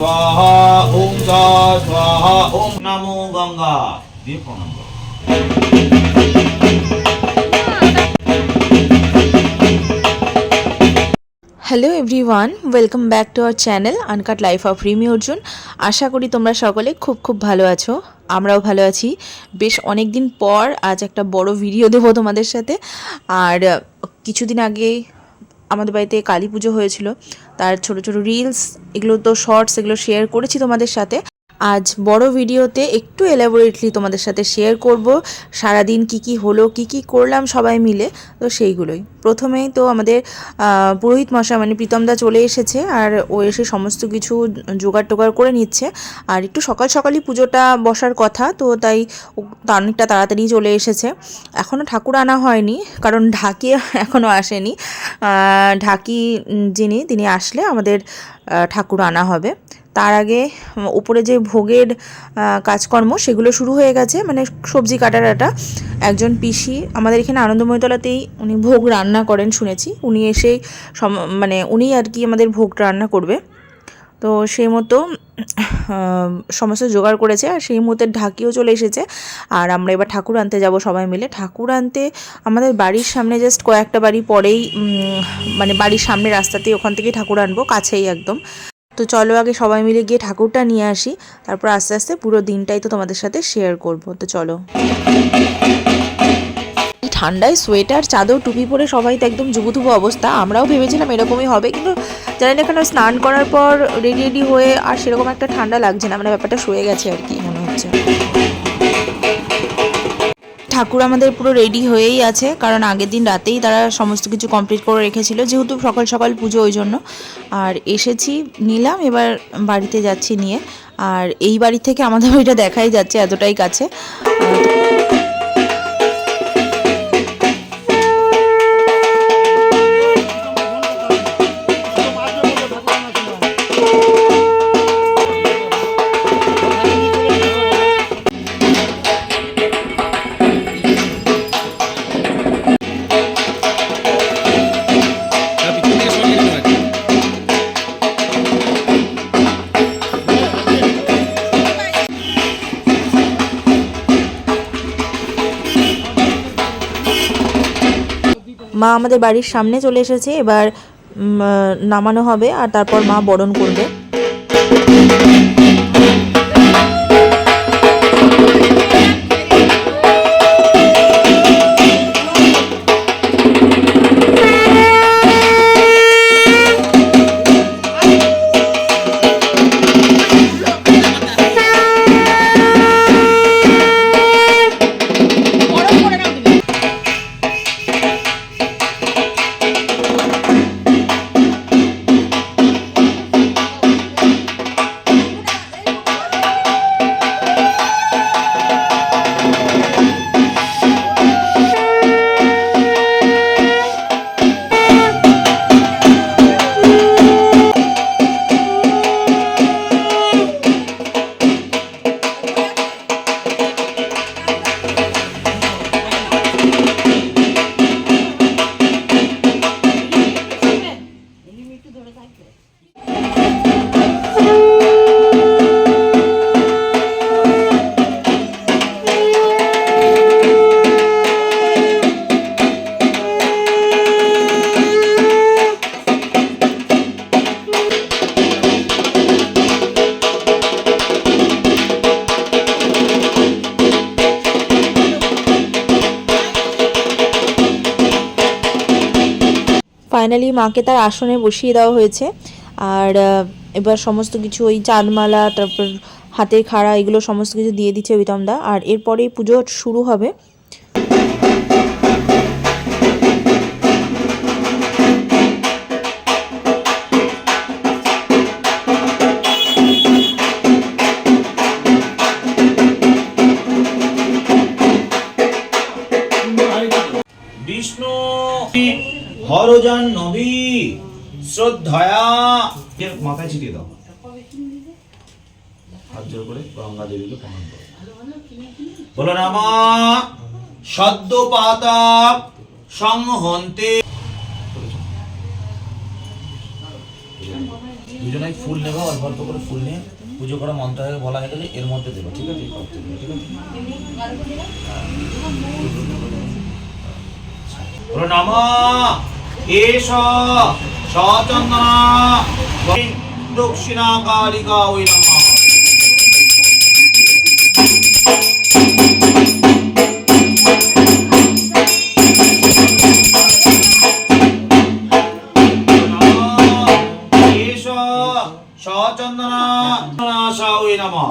स्वाहा ओम सा स्वाहा ओम नमो गंगा দিয়ে প্রণাম করো। Hello everyone, welcome back to our channel uncut life of Rimi Arjun. আশা করি তোমরা সকলে খুব খুব ভালো আছো, আমরাও ভালো আছি। বেশ অনেক দিন পর আজ একটা বড় ভিডিও দেবো তোমাদের সাথে। আর কিছুদিন আগে আমাদের বাড়িতে কালী পুজো হয়েছিল, তার ছোট ছোট রিলস, এগুলো তো শর্টস, এগুলো শেয়ার করেছি তোমাদের সাথে। আজ বড় ভিডিওতে একটু এলাবোরেটলি তোমাদের সাথে শেয়ার করব সারাদিন কি কি হলো, কি কি করলাম সবাই মিলে। তো সেইগুলোই প্রথমেই তো আমাদের পুরোহিত মশাই মানে প্রীতমদা চলে এসেছে, আর ও এসে সমস্ত কিছু জোগাড় টোগাড় করে নিচ্ছে। আর একটু সকাল সকালই পুজোটা বসার কথা, তো তাই অনেকটা তাড়াতাড়ি চলে এসেছে। এখনও ঠাকুর আনা হয়নি, কারণ ঢাকি এখনও আসেনি। ঢাকি যিনি, তিনি আসলে আমাদের ঠাকুর আনা হবে। তার আগে উপরে যে ভোগের কাজকর্ম সেগুলো শুরু হয়ে গেছে, মানে সবজি কাটাটা। একজন পিসি আমাদের এখানে আনন্দময়তলাতেই উনি ভোগ রান্না করেন শুনেছি, উনি এসেই মানে উনি আর কি আমাদের ভোগটা রান্না করবে। তো সেই মতো সমস্ত জোগাড় করেছে, আর সেই মুহূর্তে ঢাকিও চলে এসেছে। আর আমরা এবার ঠাকুর আনতে যাব সবাই মিলে। ঠাকুর আনতে আমাদের বাড়ির সামনে জাস্ট কয়েকটা বাড়ি পরেই, মানে বাড়ির সামনে রাস্তাতেই, ওখান থেকেই ঠাকুর আনবো, কাছেই একদম। তো চলো আগে সবাই মিলে গিয়ে ঠাকুরটা নিয়ে আসি, তারপর আস্তে আস্তে পুরো দিনটাই তো তোমাদের সাথে শেয়ার করব। তো চলো। ঠান্ডায় সোয়েটার, চাদর, টুপি পরে সবাই তো একদম জুবুথুবু অবস্থা। আমরাও ভেবেছিলাম এরকমই হবে, কিন্তু জানি না কেন স্নান করার পর রেডি রেডি হয়ে আর সেরকম একটা ঠান্ডা লাগছে না, মানে ব্যাপারটা সয়ে গেছে আর কি মনে হচ্ছে। ঠাকুর আমাদের পুরো রেডি হয়েই আছে, কারণ আগের দিন রাতেই তারা সমস্ত কিছু কমপ্লিট করে রেখেছিল, যেহেতু সকাল সকাল পুজো ওই জন্য। আর এসেছি, নিলাম, এবার বাড়িতে যাচ্ছি নিয়ে। আর এই বাড়ি থেকে আমাদের বাড়িটা দেখাই যাচ্ছে, এতটাই কাছে। মা আমাদের বাড়ির সামনে চলে এসেছে, এবার নামানো হবে আর তারপর মা বরণ করবে। ফাইনালি মাকে তার আসনে বসিয়ে দেওয়া হয়েছে। আর এবার সমস্ত কিছু ওই চাঁদমালা, তারপর হাতের খাড়া, এগুলো সমস্ত কিছু দিয়ে দিচ্ছে বিতমদা। আর এরপরেই পুজো শুরু হবে। বিষ্ণু হরজান নবী শ্রদ্ধায়া মাথায় ছিটিয়ে দাও, হাত জোর করে গঙ্গা দেবীকে প্রণাম করো। বলো নামা সদ্য পাতা সংহন্তে। দুজনাই ফুল নেবে, অল্প অল্প করে ফুল নিয়ে পুজো করা মন্ত্র হয়ে বলা হয়ে গেলে এর মধ্যে দেবো, ঠিক আছে? এই পাত্রে দেবো, ঠিক আছে? বলো নমঃ এষ সচন্দনা দক্ষিণা কালিকা ওই নমঃ। সচন্দনা ওই নমঃ।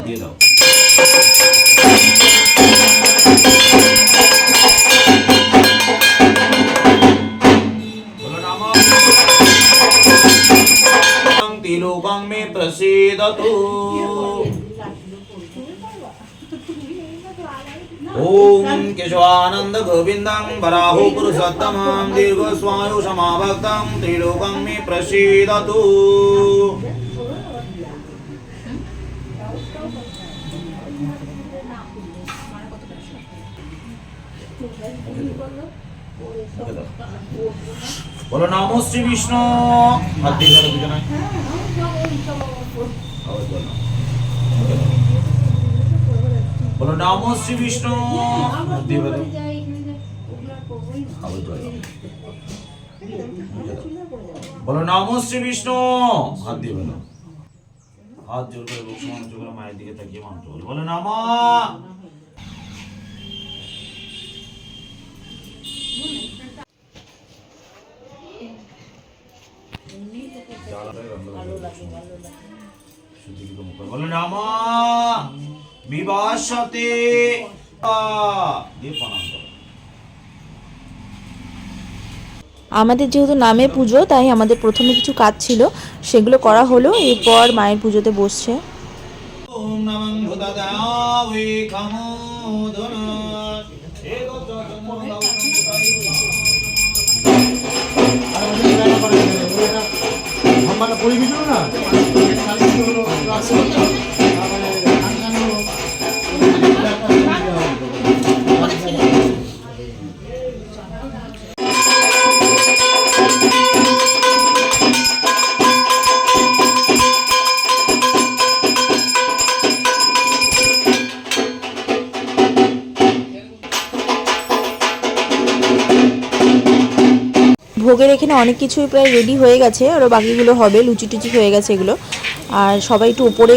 দিয়ে দাও। তিলোকং মে প্রসীদতু। ओम केशवानंद गोविंदं वराहो पुरुषोत्तमं दीर्घस्वायु समाभक्तं त्रिलोकं मे प्रसीदतु। बोलो नमो श्री विष्णु। बोलो नमो श्री विष्णु। बोलो नमो श्री विष्णु। हाथ दिए बोलो, हाथ जोड़ कर लक्ष्मण जोड़ माয়ের দিকে তাকিয়ে মন্ত্র বলো। बोलो नमः। बोलो नमः विभाषते। দিয়ে প্রণাম করো। আমাদের যেহেতু নামে পুজো, তাই আমাদের প্রথমে কিছু কাজ ছিল, সেগুলো করা হলো। এরপর মায়ের পুজোতে বসছে। ওম নমঃ ভূতাদায়ে খামোদনা ভোগের এখানে অনেক কিছুই প্রায় রেডি হয়ে গেছে, আরও বাকিগুলো হবে। লুচি টুচি হয়ে গেছে এগুলো। আর সবাই একটু উপরে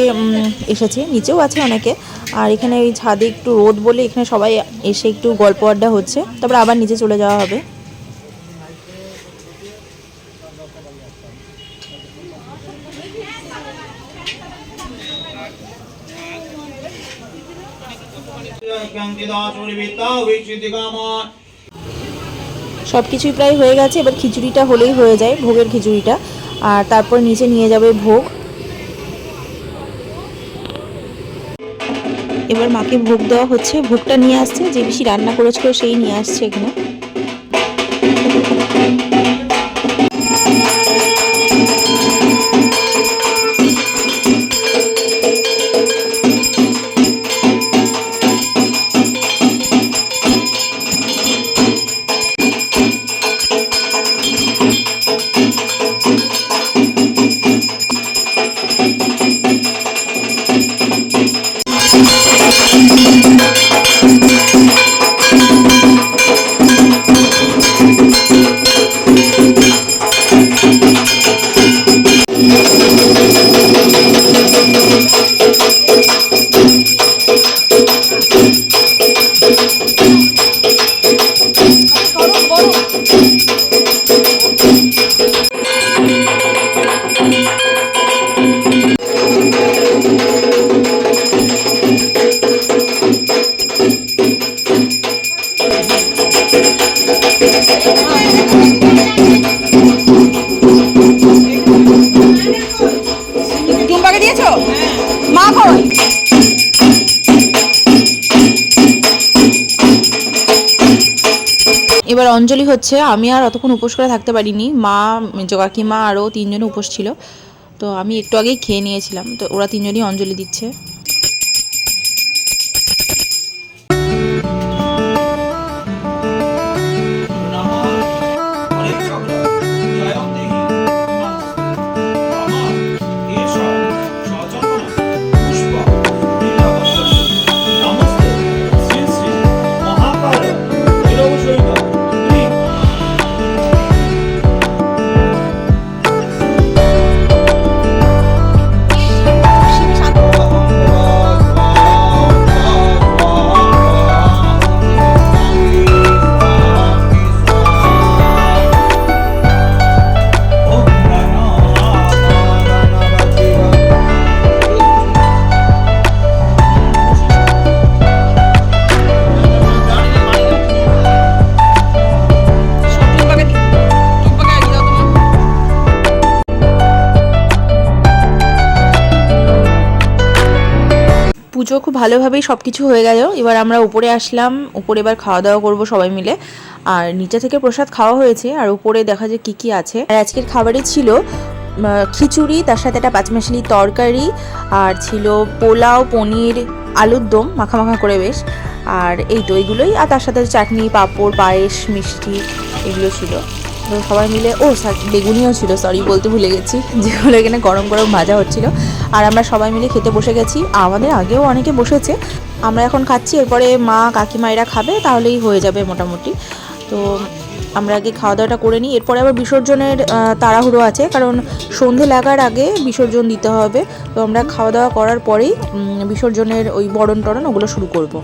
এসেছে, নিচেও আছে অনেকে। আর এখানে ওই ছাদে একটু রোদ বলে এখানে সবাই এসে একটু গল্প আড্ডা হচ্ছে, তারপর আবার নিচে চলে যাওয়া হবে। সব কিছুই প্রায় হয়ে গেছে, এবার খিচুড়িটা হলেই হয়ে যায়, ভোগের খিচুড়িটা। আর তারপর নিচে নিয়ে যাবে ভোগ। এবার মাকে ভোগ দেওয়া হচ্ছে, ভোগটা নিয়ে আসছে যে বেশি রান্না করেছিল সেই নিয়ে আসছে এখানে। এবার অঞ্জলি হচ্ছে। আমি আর অতক্ষণ উপোস করে থাকতে পারিনি, মা, মেজো কাকিমা আরও তিনজনে উপোস ছিল। তো আমি একটু আগেই খেয়ে নিয়েছিলাম, তো ওরা তিনজনই অঞ্জলি দিচ্ছে। পুজো খুব ভালোভাবেই সব কিছু হয়ে গেল। এবার আমরা উপরে আসলাম, উপরে এবার খাওয়া দাওয়া করবো সবাই মিলে। আর নিচে থেকে প্রসাদ খাওয়া হয়েছে, আর উপরে দেখা যায় কি কি আছে। আর আজকের খাবারে ছিল খিচুড়ি, তার সাথে একটা পাঁচমিশালি তরকারি, আর ছিল পোলাও, পনির, আলুর দম মাখা মাখা করে বেশ। আর এই তো এইগুলোই, আর তার সাথে চাটনি, পাঁপড়, পায়েস, মিষ্টি এগুলো ছিল। তো সবাই মিলে, বেগুনিও ছিল, সরি বলতে ভুলে গেছি, যেগুলো এখানে গরম গরম ভাজা হচ্ছিল। আর আমরা সবাই মিলে খেতে বসে গেছি। আমাদের আগেও অনেকে বসেছে, আমরা এখন খাচ্ছি, এরপরে মা কাকিমা এরা খাবে, তাহলেই হয়ে যাবে মোটামুটি। তো আমরা আগে খাওয়া দাওয়াটা করে নিই, এরপরে আবার বিসর্জনের তাড়াহুড়ো আছে, কারণ সন্ধে লাগার আগে বিসর্জন দিতে হবে। তো আমরা খাওয়া দাওয়া করার পরেই বিসর্জনের ওই বরণ টরণ ওগুলো শুরু করব।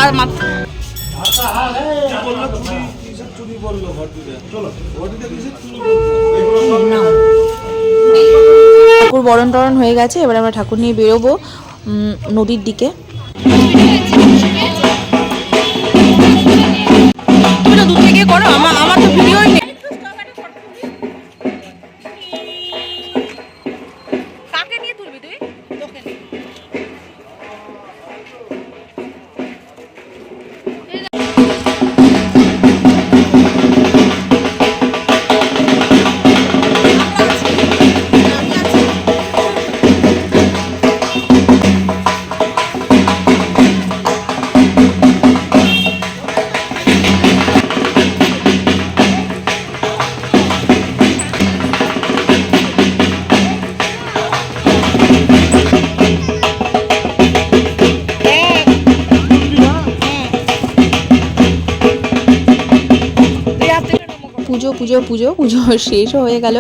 আর ঠাকুর বরণ টরণ হয়ে গেছে, এবার আমরা ঠাকুর নিয়ে বেরোবো নদীর দিকে। তুমি তো দূর থেকে করো, আমার তো ভিডিওই নেই। কাকে নিয়ে তুলবি তুই? তোকে নিয়ে। পুজো শেষও হয়ে গেল,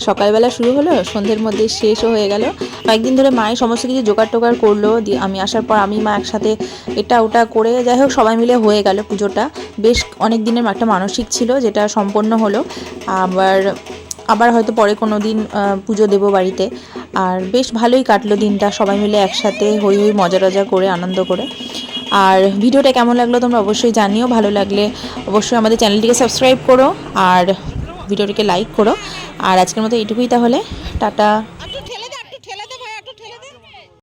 সকালবেলা শুরু হলো, সন্ধ্যের মধ্যে শেষও হয়ে গেল। কয়েকদিন ধরে মায়ের সমস্ত কিছু জোগাড় টোগাড় করলো, দিয়ে আমি আসার পর আমি মা একসাথে এটা ওটা করে, যাই হোক সবাই মিলে হয়ে গেল পুজোটা। বেশ অনেক দিনের একটা মানসিক ছিল, যেটা সম্পন্ন হলো। আবার হয়তো পরে কোনো দিন পুজো দেবো বাড়িতে। আর বেশ ভালোই কাটলো দিনটা, সবাই মিলে একসাথে হই হই মজা টজা করে, আনন্দ করে। আর ভিডিওটা কেমন লাগলো তোমরা অবশ্যই জানিও, ভালো লাগলে অবশ্যই আমাদের চ্যানেলটিকে সাবস্ক্রাইব করো আর ভিডিওটিকে লাইক করো। আর আজকের মতো এইটুকুই, তাহলে টাটা।